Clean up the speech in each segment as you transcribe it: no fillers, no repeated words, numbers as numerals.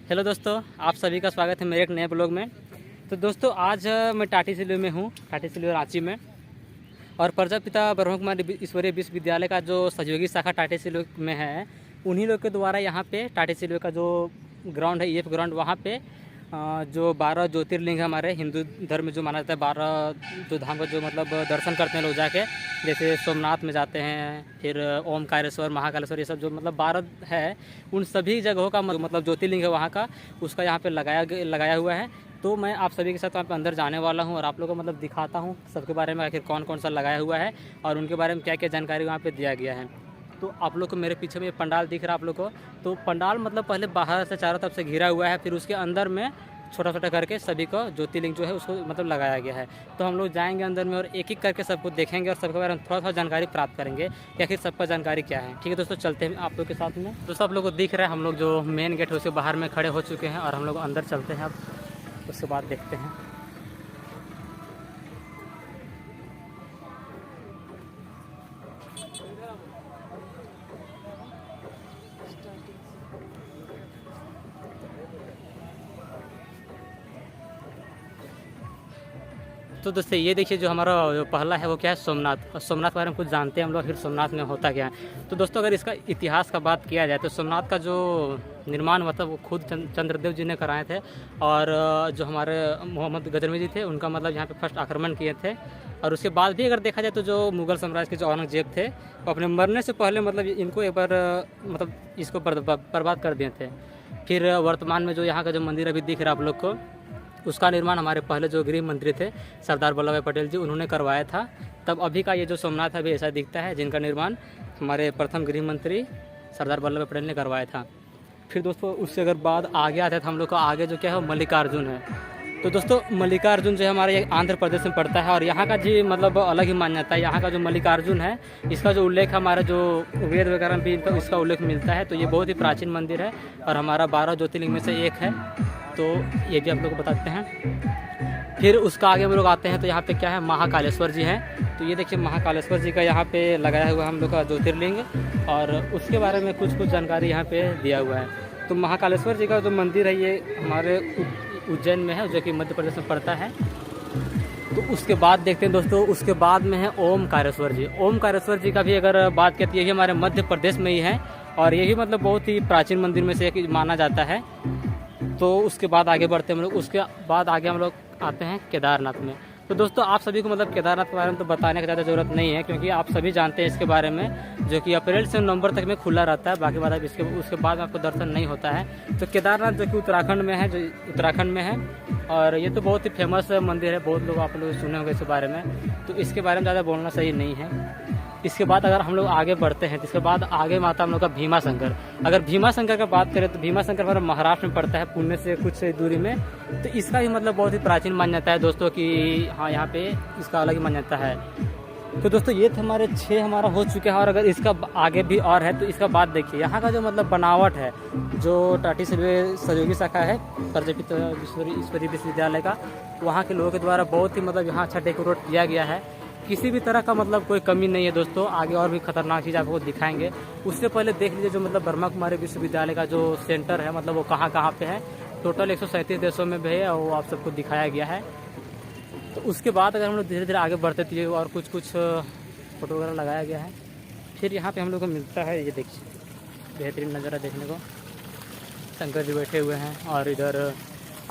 Hello दोस्तों, आप सभी का स्वागत है मेरे एक नए ब्लॉग में। तो दोस्तों आज मैं टाटीसिलवे में हूँ, टाटीसिलवे रांची में। और प्रजापिता ब्रह्म कुमारी ईश्वरीय विश्वविद्यालय का जो सहयोगी शाखा टाटीसिलवे में है, उन्हीं लोग के द्वारा यहाँ पे टाटीसिलवे का जो ग्राउंड है, ईएफ ग्राउंड, वहाँ पे जो 12 ज्योतिर्लिंग है हमारे हिंदू धर्म में, जो माना जाता है 12 जो धाम का जो मतलब दर्शन करते हैं लोग जाके, जैसे सोमनाथ में जाते हैं, फिर ओमकारेश्वर, महाकालेश्वर, ये सब जो मतलब 12 है, उन सभी जगहों का मतलब ज्योतिर्लिंग है वहाँ का, उसका यहाँ पे लगाया हुआ है। तो मैं आप सभी के साथ वहाँ पे अंदर जाने वाला हूँ और आप लोगों को मतलब दिखाता हूँ सबके बारे में, आखिर कौन कौन सा लगाया हुआ है और उनके बारे में क्या क्या जानकारी वहाँ पे दिया गया है। तो आप लोग को मेरे पीछे में पंडाल दिख रहा है आप लोग को। तो पंडाल मतलब पहले बाहर से चारों तरफ से घिरा हुआ है, फिर उसके अंदर में छोटा छोटा करके सभी को ज्योतिर्लिंग जो है उसको मतलब लगाया गया है। तो हम लोग जाएंगे अंदर में और एक एक करके सबको देखेंगे और सबके बारे में थोड़ा थोड़ा जानकारी प्राप्त करेंगे कि आखिर सबका जानकारी क्या है। ठीक है दोस्तों, चलते हैं आप लोग के साथ में। दोस्तों आप लोग को दिख रहा है हम लोग जो मेन गेट है उसके बाहर में खड़े हो चुके हैं और हम लोग अंदर चलते हैं, अब उसके बाद देखते हैं। तो दोस्तों ये देखिए जो हमारा जो पहला है वो क्या है, सोमनाथ। और सोमनाथ के बारे में कुछ जानते हैं हम लोग, फिर सोमनाथ में होता क्या है। तो दोस्तों अगर इसका इतिहास का बात किया जाए तो सोमनाथ का जो निर्माण हुआ था वो खुद चंद्रदेव जी ने कराए थे। और जो हमारे मोहम्मद गजनवी जी थे उनका मतलब यहाँ पे फर्स्ट आक्रमण किए थे। और उसके बाद भी अगर देखा जाए तो जो मुगल साम्राज्य के जो औरंगजेब थे वो अपने मरने से पहले मतलब इनको एक बार मतलब इसको बर्बाद कर दिए थे। फिर वर्तमान में जो यहाँ का जो मंदिर अभी दिख रहा है आप लोग को, उसका निर्माण हमारे पहले जो गृह मंत्री थे सरदार वल्लभ भाई पटेल जी, उन्होंने करवाया था। तब अभी का ये जो सोमनाथ है अभी ऐसा दिखता है, जिनका निर्माण हमारे प्रथम गृह मंत्री सरदार वल्लभ भाई पटेल ने करवाया था। फिर दोस्तों उससे अगर बाद आगे आते हैं तो हम लोग का आगे जो क्या है मल्लिकार्जुन है। तो दोस्तों मल्लिकार्जुन जो है हमारे आंध्र प्रदेश में पड़ता है और यहाँ का जी मतलब अलग ही मान्यता है। यहाँ का जो मल्लिकार्जुन है इसका जो उल्लेख हमारा जो वेद वगैरह में भी इसका उल्लेख मिलता है। तो ये बहुत ही प्राचीन मंदिर है और हमारा 12 ज्योतिर्लिंग में से एक है। तो ये भी आप लोग को बताते हैं। फिर उसका आगे हम लोग आते हैं तो यहाँ पे क्या है, महाकालेश्वर जी हैं। तो ये देखिए महाकालेश्वर जी का यहाँ पे लगाया हुआ हम लोग का ज्योतिर्लिंग, और उसके बारे में कुछ जानकारी यहाँ पे दिया हुआ है। तो महाकालेश्वर जी का जो मंदिर है ये हमारे उज्जैन में है, जो कि मध्य प्रदेश में पड़ता है। तो उसके बाद देखते हैं दोस्तों, उसके बाद में है ओमकारेश्वर जी। ओमकारेश्वर जी का भी अगर बात करती है, ये हमारे मध्य प्रदेश में ही है और यही मतलब बहुत ही प्राचीन मंदिर में से एक माना जाता है। तो उसके बाद आगे बढ़ते हैं हम लोग, उसके बाद आगे हम लोग आते हैं केदारनाथ में। तो दोस्तों आप सभी को मतलब केदारनाथ के बारे में तो बताने की ज़्यादा ज़रूरत नहीं है, क्योंकि आप सभी जानते हैं इसके बारे में, जो कि अप्रैल से नवंबर तक में खुला रहता है। बाकी बात है उसके बाद आपको दर्शन नहीं होता है। तो केदारनाथ जो कि उत्तराखंड में है, जो उत्तराखंड में है, और ये तो बहुत ही फेमस मंदिर है, बहुत लोग आप लोग सुने होंगे इसके बारे में। तो इसके बारे में ज़्यादा बोलना सही नहीं है। इसके बाद अगर हम लोग आगे बढ़ते हैं तो इसके बाद आगे में आता हम लोग का भीमा शंकर। अगर भीमा शंकर का बात करें तो भीमा शंकर हमारा महाराष्ट्र में पड़ता है, पुणे से कुछ दूरी में। तो इसका भी मतलब बहुत ही प्राचीन मान्यता है दोस्तों कि हाँ यहाँ पे इसका अलग ही मान्यता है। तो दोस्तों ये थे हमारे 6 हमारा हो चुके हैं, और अगर इसका आगे भी और है तो इसका बात देखिए। यहाँ का जो मतलब बनावट है, जो टाटीसिलवे सहयोगी शाखा है प्रजापिता ईश्वरीय विश्वविद्यालय का, वहाँ के लोगों के द्वारा बहुत ही मतलब यहाँ अच्छा डेकोरेट किया गया है। किसी भी तरह का मतलब कोई कमी नहीं है दोस्तों। आगे और भी खतरनाक चीज़ आपको दिखाएंगे। उससे पहले देख लीजिए जो मतलब ब्रह्मा कुमारी विश्वविद्यालय का जो सेंटर है, मतलब वो कहाँ कहाँ पे है। टोटल 137 देशों में भी है, वो आप सबको दिखाया गया है। तो उसके बाद अगर हम लोग धीरे धीरे आगे बढ़ते थे और कुछ फोटो वगैरह लगाया गया है। फिर यहाँ पे हम लोग को मिलता है, ये देखिए बेहतरीन नज़ारा देखने को, शंकर जी बैठे हुए हैं। और इधर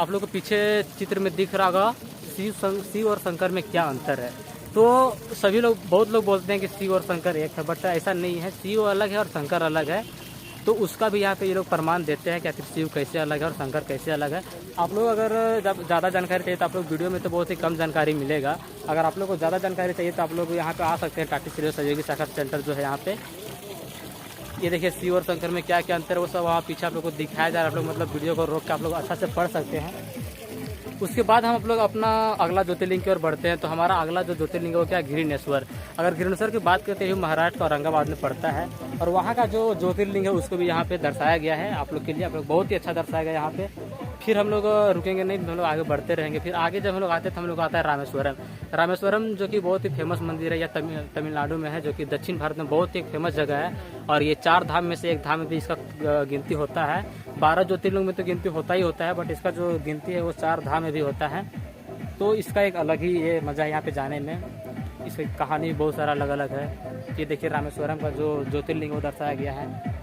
आप लोग को पीछे चित्र में दिख रहा होगा शिव और शंकर में क्या अंतर है। तो सभी लोग, बहुत लोग बोलते हैं कि शिव और शंकर एक है, बट ऐसा नहीं है। शिव अलग है और शंकर अलग है। तो उसका भी यहाँ पे ये लोग प्रमाण देते हैं कि आखिर शिव कैसे अलग है और शंकर कैसे अलग है। आप लोग अगर ज़्यादा जानकारी चाहिए तो आप लोग वीडियो में तो बहुत ही कम जानकारी मिलेगा। अगर आप लोग को ज़्यादा जानकारी चाहिए तो आप लोग यहाँ पे आ सकते हैं, टाटीसिलवे सहयोगी शाखा सेंटर जो है यहाँ पे। ये देखिए शिव और शंकर में क्या क्या अंतर है वो सब वहाँ पीछे आप लोग को दिखाया जा रहा है। आप लोग मतलब वीडियो को रोक के आप लोग अच्छा से पढ़ सकते हैं। उसके बाद हम लोग अपना अगला ज्योतिर्लिंग की ओर बढ़ते हैं। तो हमारा अगला जो ज्योतिर्लिंग है वो क्या है, घृणेश्वर। अगर घृणेश्वर की बात करते हैं, महाराष्ट्र का औरंगाबाद में पड़ता है, और वहाँ का जो ज्योतिर्लिंग है उसको भी यहाँ पे दर्शाया गया है आप लोग के लिए। आप लोग बहुत ही अच्छा दर्शाया गया यहाँ पे। फिर हम लोग रुकेंगे नहीं, हम लोग आगे बढ़ते रहेंगे। फिर आगे जब हम लोग आते हैं तो हम लोग आता है रामेश्वरम। रामेश्वरम जो कि बहुत ही फेमस मंदिर है, या तमिलनाडु में है, जो कि दक्षिण भारत में बहुत ही फेमस जगह है। और ये 4 धाम में से एक धाम में भी इसका गिनती होता है। 12 ज्योतिर्लिंग में तो गिनती होता ही होता है, बट इसका जो गिनती है वो 4 धाम में भी होता है। तो इसका एक अलग ही ये मज़ा है यहाँ पे जाने में। इसकी कहानी बहुत सारा अलग अलग है। ये देखिए रामेश्वरम का जो ज्योतिर्लिंग वो दर्शाया गया है।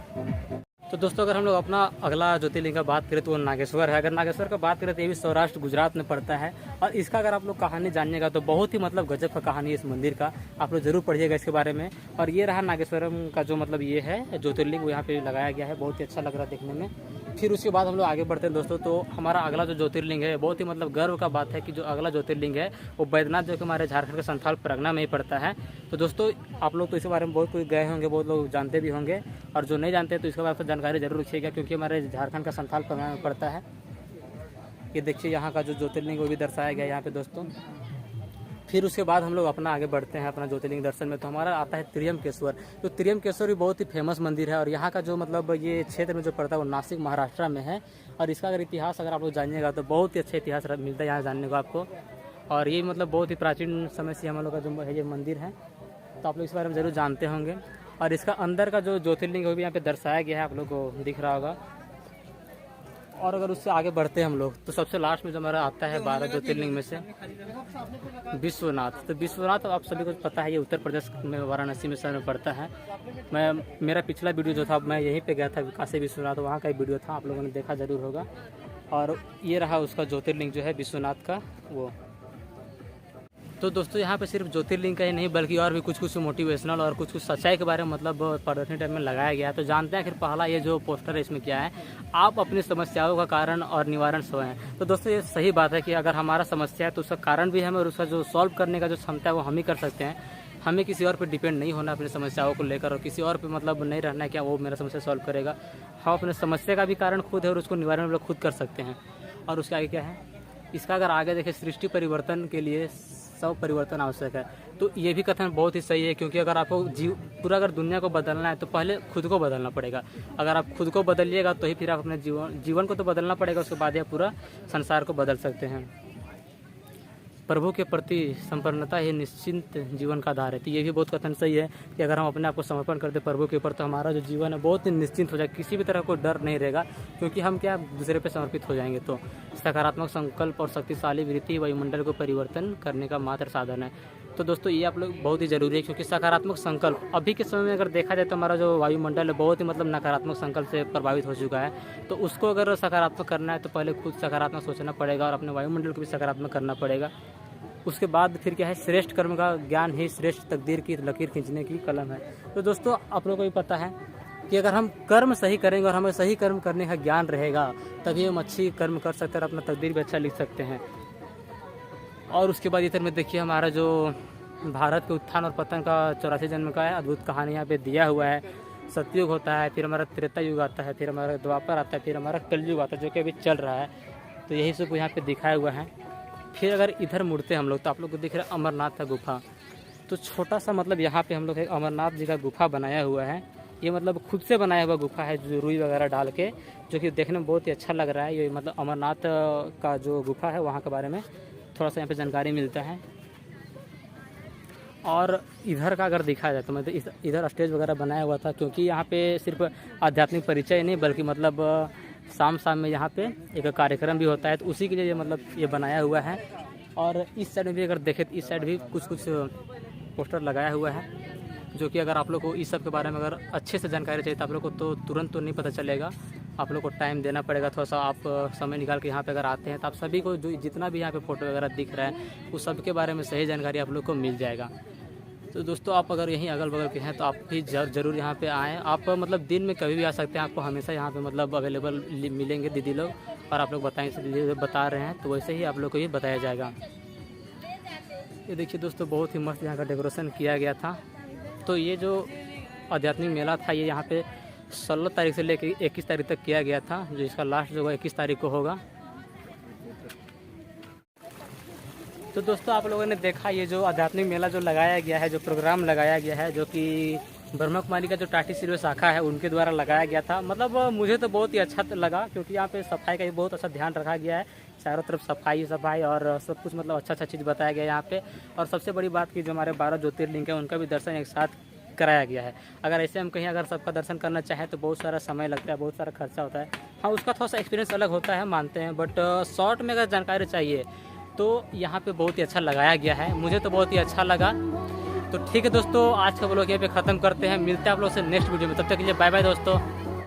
तो दोस्तों अगर हम लोग अपना अगला ज्योतिर्लिंग का बात करें तो वो नागेश्वर है। अगर नागेश्वर का बात करें तो ये भी सौराष्ट्र गुजरात में पड़ता है। और इसका अगर आप लोग कहानी जानिएगा तो बहुत ही मतलब गजब का कहानी है इस मंदिर का। आप लोग जरूर पढ़िएगा इसके बारे में। और ये रहा नागेश्वरम का जो मतलब ये है ज्योतिर्लिंग, वो यहाँ पे लगाया गया है। बहुत ही अच्छा लग रहा है देखने में। फिर उसके बाद हम लोग आगे बढ़ते हैं दोस्तों। तो हमारा अगला जो ज्योतिर्लिंग है, बहुत ही मतलब गर्व का बात है कि जो अगला ज्योतिर्लिंग है वो बैद्यनाथ जो कि हमारे झारखंड के संथाल परगना में ही पड़ता है। तो दोस्तों आप लोग तो इसके बारे में बहुत कुछ गए होंगे, बहुत लोग जानते भी होंगे, और जो नहीं जानते तो इसके बारे में जानकारी जरूर रखिएगा, क्योंकि हमारे झारखंड का संथाल परगना में पड़ता है। ये देखिए यहाँ का जो ज्योतिर्लिंग वो भी दर्शाया गया है यहाँ पे दोस्तों। फिर उसके बाद हम लोग अपना आगे बढ़ते हैं अपना ज्योतिर्लिंग दर्शन में। तो हमारा आता है त्र्यंबकेश्वर। तो त्र्यंबकेश्वर भी बहुत ही फेमस मंदिर है, और यहाँ का जो मतलब ये क्षेत्र में जो पड़ता है वो नासिक महाराष्ट्र में है। और इसका अगर इतिहास अगर आप लोग जानिएगा तो बहुत ही अच्छा इतिहास मिलता है यहाँ जानने को आपको। और ये मतलब बहुत ही प्राचीन समय से हम लोग का जो है ये मंदिर है, तो आप लोग इस बारे में ज़रूर जानते होंगे। और इसका अंदर का जो ज्योतिर्लिंग है वो भी यहाँ पे दर्शाया गया है, आप लोग को दिख रहा होगा। और अगर उससे आगे बढ़ते हैं हम लोग तो सबसे लास्ट में जो हमारा आता है 12 ज्योतिर्लिंग में से विश्वनाथ। तो विश्वनाथ आप सभी को पता है ये उत्तर प्रदेश में वाराणसी में शहर में पड़ता है। मेरा पिछला वीडियो जो था मैं यहीं पे गया था काशी विश्वनाथ, वहाँ का एक वीडियो था, आप लोगों ने देखा जरूर होगा। और ये रहा उसका ज्योतिर्लिंग जो है विश्वनाथ का वो। तो दोस्तों यहाँ पे सिर्फ ज्योतिर्लिंग का ही नहीं बल्कि और भी कुछ कुछ मोटिवेशनल और कुछ कुछ सच्चाई के बारे में मतलब प्रदर्शनी टाइम में लगाया गया है। तो जानते हैं आखिर पहला ये जो पोस्टर है इसमें क्या है, आप अपनी समस्याओं का कारण और निवारण स्वयं। तो दोस्तों ये सही बात है कि अगर हमारा समस्या है तो उसका कारण भी हम और उसका जो सॉल्व करने का जो क्षमता है वो हम ही कर सकते हैं। हमें किसी और पर डिपेंड नहीं होना अपनी समस्याओं को लेकर, और किसी और पे मतलब नहीं रहना है क्या वो मेरा समस्या सॉल्व करेगा। हम अपने समस्या का भी कारण खुद है और उसको निवारण भी खुद कर सकते हैं। और उसके आगे क्या है, इसका अगर आगे देखें सृष्टि परिवर्तन के लिए सब परिवर्तन आवश्यक है। तो ये भी कथन बहुत ही सही है, क्योंकि अगर आपको पूरा अगर दुनिया को बदलना है तो पहले खुद को बदलना पड़ेगा। अगर आप खुद को बदलिएगा तो ही फिर आप अपने जीवन को तो बदलना पड़ेगा, उसके बाद आप पूरा संसार को बदल सकते हैं। प्रभु के प्रति संपन्नता ही निश्चिंत जीवन का आधार है। तो ये भी बहुत कथन सही है कि अगर हम अपने आप को समर्पण करते प्रभु के ऊपर तो हमारा जो जीवन है बहुत ही निश्चिंत हो जाए, किसी भी तरह को डर नहीं रहेगा, क्योंकि हम क्या दूसरे पे समर्पित हो जाएंगे। तो सकारात्मक संकल्प और शक्तिशाली वृत्ति वायुमंडल को परिवर्तन करने का मात्र साधन है। तो दोस्तों ये आप लोग बहुत ही ज़रूरी है, क्योंकि सकारात्मक संकल्प अभी के समय में अगर देखा जाए तो हमारा जो वायुमंडल है बहुत ही मतलब नकारात्मक संकल्प से प्रभावित हो चुका है। तो उसको अगर सकारात्मक करना है तो पहले खुद सकारात्मक सोचना पड़ेगा और अपने वायुमंडल को भी सकारात्मक करना पड़ेगा। उसके बाद फिर क्या है, श्रेष्ठ कर्म का ज्ञान ही श्रेष्ठ तकदीर की लकीर खींचने की कलम है। तो दोस्तों आप लोगों को भी पता है कि अगर हम कर्म सही करेंगे और हमें सही कर्म करने का ज्ञान रहेगा तभी हम अच्छी कर्म कर सकते हैं और अपना तकदीर भी अच्छा लिख सकते हैं। और उसके बाद इधर में देखिए हमारा जो भारत के उत्थान और पतन का 84 जन्म का है अद्भुत कहानी यहाँ पे दिया हुआ है। सतयुग होता है, फिर हमारा त्रेता युग आता है, फिर हमारा द्वापर आता है, फिर हमारा कलयुग आता है जो कि अभी चल रहा है। तो यही सब यहाँ पे दिखाया हुआ है। फिर अगर इधर मुड़ते हैं हम लोग तो आप लोग को दिख रहा है अमरनाथ का गुफा। तो छोटा सा मतलब यहाँ पे हम लोग एक अमरनाथ जी का गुफा बनाया हुआ है। ये मतलब खुद से बनाया हुआ गुफा है जो रुई वगैरह डाल के, जो कि देखने में बहुत ही अच्छा लग रहा है। ये मतलब अमरनाथ का जो गुफा है वहाँ के बारे में थोड़ा सा यहाँ पे जानकारी मिलता है। और इधर का अगर देखा जाए तो मतलब इधर स्टेज वगैरह बनाया हुआ था, क्योंकि यहाँ पे सिर्फ आध्यात्मिक परिचय नहीं बल्कि मतलब शाम में यहाँ पे एक कार्यक्रम भी होता है, तो उसी के लिए मतलब ये बनाया हुआ है। और इस साइड में भी अगर देखें तो इस साइड भी कुछ पोस्टर लगाया हुआ है, जो कि अगर आप लोग को इस सब के बारे में अगर अच्छे से जानकारी चाहिए तो आप लोग को तो तुरंत तो नहीं पता चलेगा, आप लोग को टाइम देना पड़ेगा थोड़ा सा। आप समय निकाल के यहाँ पे अगर आते हैं तो आप सभी को जो जितना भी यहाँ पे फ़ोटो वगैरह दिख रहा है उस सब के बारे में सही जानकारी आप लोग को मिल जाएगा। तो दोस्तों आप अगर यहीं अगल बगल के हैं तो आप भी ज़रूर यहाँ पे आएँ। आप मतलब दिन में कभी भी आ सकते हैं, आपको हमेशा यहाँ पे मतलब अवेलेबल मिलेंगे दीदी लोग, और आप लोग दीदी बता रहे हैं तो वैसे ही आप लोग को ये बताया जाएगा। ये देखिए दोस्तों बहुत ही मस्त यहाँ का डेकोरेशन किया गया था। तो ये जो आध्यात्मिक मेला था ये यहाँ पे 16 तारीख से लेकर 21 तारीख तक किया गया था, जो इसका लास्ट जो 21 तारीख को होगा। तो दोस्तों आप लोगों ने देखा ये जो आध्यात्मिक मेला जो लगाया गया है, जो प्रोग्राम लगाया गया है, जो कि ब्रह्मा कुमारी का जो टाटी सिल्वे शाखा है उनके द्वारा लगाया गया था। मतलब मुझे तो बहुत ही अच्छा लगा, क्योंकि यहाँ पे सफाई का भी बहुत अच्छा ध्यान रखा गया है। चारों तरफ सफाई और सब कुछ मतलब अच्छा चीज़ बताया गया है यहाँ पे। और सबसे बड़ी बात कि जो हमारे 12 ज्योतिर्लिंग है उनका भी दर्शन एक साथ कराया गया है। अगर ऐसे हम कहीं अगर सबका दर्शन करना चाहें तो बहुत सारा समय लगता है, बहुत सारा खर्चा होता है। हाँ, उसका थोड़ा सा एक्सपीरियंस अलग होता है, मानते हैं, बट शॉर्ट में अगर जानकारी चाहिए तो यहाँ पे बहुत ही अच्छा लगाया गया है। मुझे तो बहुत ही अच्छा लगा। तो ठीक है दोस्तों, आज का ब्लॉग यहाँ पे ख़त्म करते हैं। मिलते हैं आप लोगों से नेक्स्ट वीडियो में। तब तक के लिए बाय बाय दोस्तों।